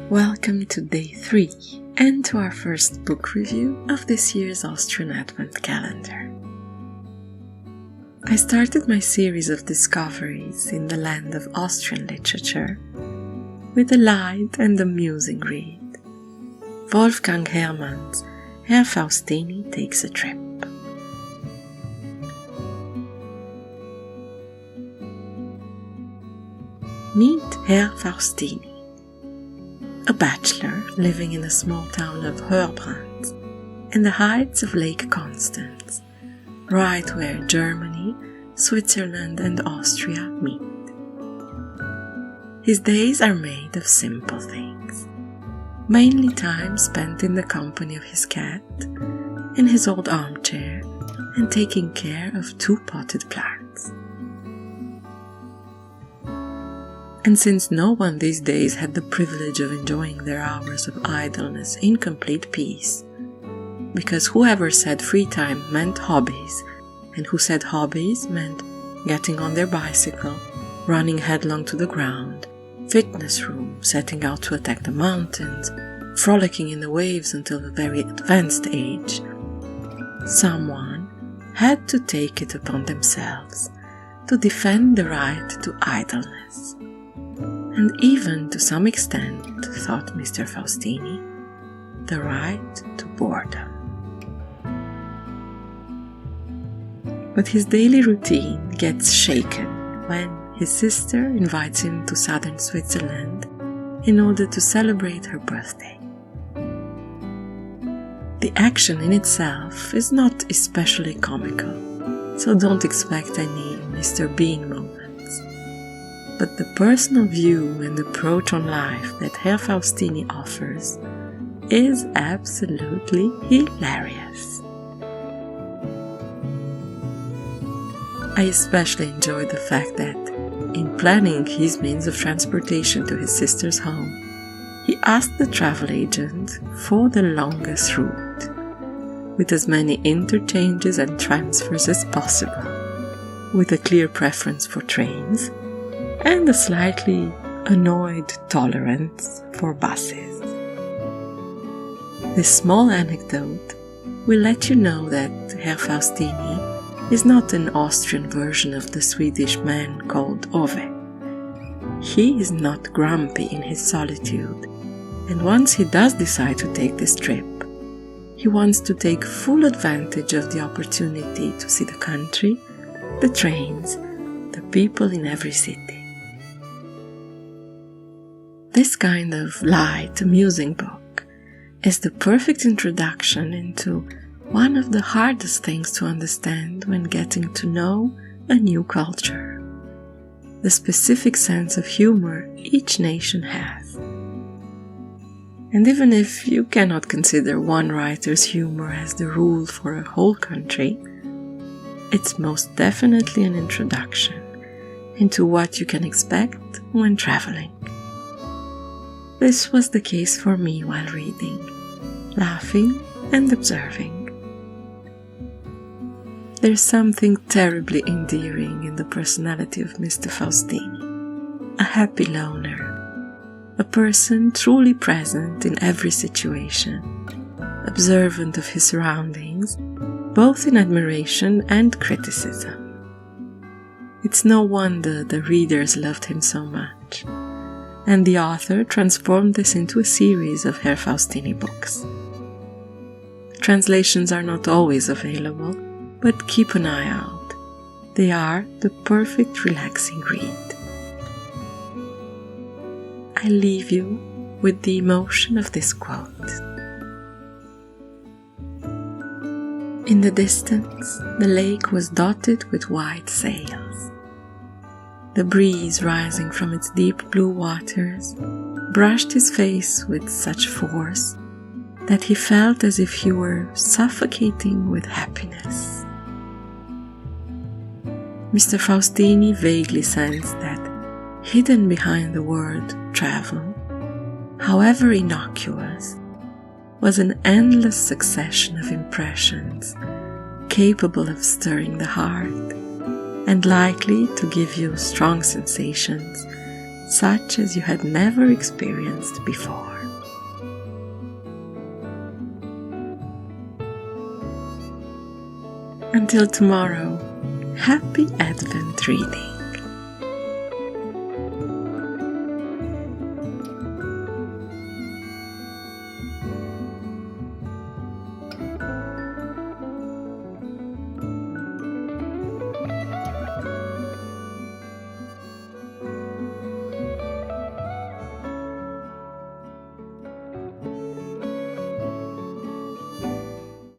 Welcome to day 3 and to our first book review of this year's Austrian Advent Calendar. I started my series of discoveries in the land of Austrian literature with a light and amusing read. Wolfgang Hermann's Herr Faustini Takes a Trip. Meet Herr Faustini, a bachelor living in the small town of Herbrand, in the heights of Lake Constance, right where Germany, Switzerland and Austria meet. His days are made of simple things, mainly time spent in the company of his cat, in his old armchair, and taking care of 2 potted plants. And since no one these days had the privilege of enjoying their hours of idleness in complete peace, because whoever said free time meant hobbies, and who said hobbies meant getting on their bicycle, running headlong to the ground, fitness room, setting out to attack the mountains, frolicking in the waves until a very advanced age, someone had to take it upon themselves to defend the right to idleness. And even to some extent, thought Mr. Faustini, the right to boredom. But his daily routine gets shaken when his sister invites him to southern Switzerland in order to celebrate her birthday. The action in itself is not especially comical, so don't expect any Mr. Bean moments. But the personal view and approach on life that Herr Faustini offers is absolutely hilarious. I especially enjoy the fact that, in planning his means of transportation to his sister's home, he asked the travel agent for the longest route, with as many interchanges and transfers as possible, with a clear preference for trains, and a slightly annoyed tolerance for buses. This small anecdote will let you know that Herr Faustini is not an Austrian version of the Swedish man called Ove. He is not grumpy in his solitude, and once he does decide to take this trip, he wants to take full advantage of the opportunity to see the country, the trains, the people in every city. This kind of light, amusing book is the perfect introduction into one of the hardest things to understand when getting to know a new culture, the specific sense of humor each nation has. And even if you cannot consider one writer's humor as the rule for a whole country, it's most definitely an introduction into what you can expect when traveling. This was the case for me while reading, laughing and observing. There's something terribly endearing in the personality of Mr. Faustini, a happy loner, a person truly present in every situation, observant of his surroundings, both in admiration and criticism. It's no wonder the readers loved him so much, and the author transformed this into a series of Herr Faustini books. Translations are not always available, but keep an eye out. They are the perfect relaxing read. I leave you with the emotion of this quote. In the distance, the lake was dotted with white sails. The breeze rising from its deep blue waters brushed his face with such force that he felt as if he were suffocating with happiness. Mr. Faustini vaguely sensed that, hidden behind the word travel, however innocuous, was an endless succession of impressions capable of stirring the heart, and likely to give you strong sensations, such as you had never experienced before. Until tomorrow, happy Advent reading!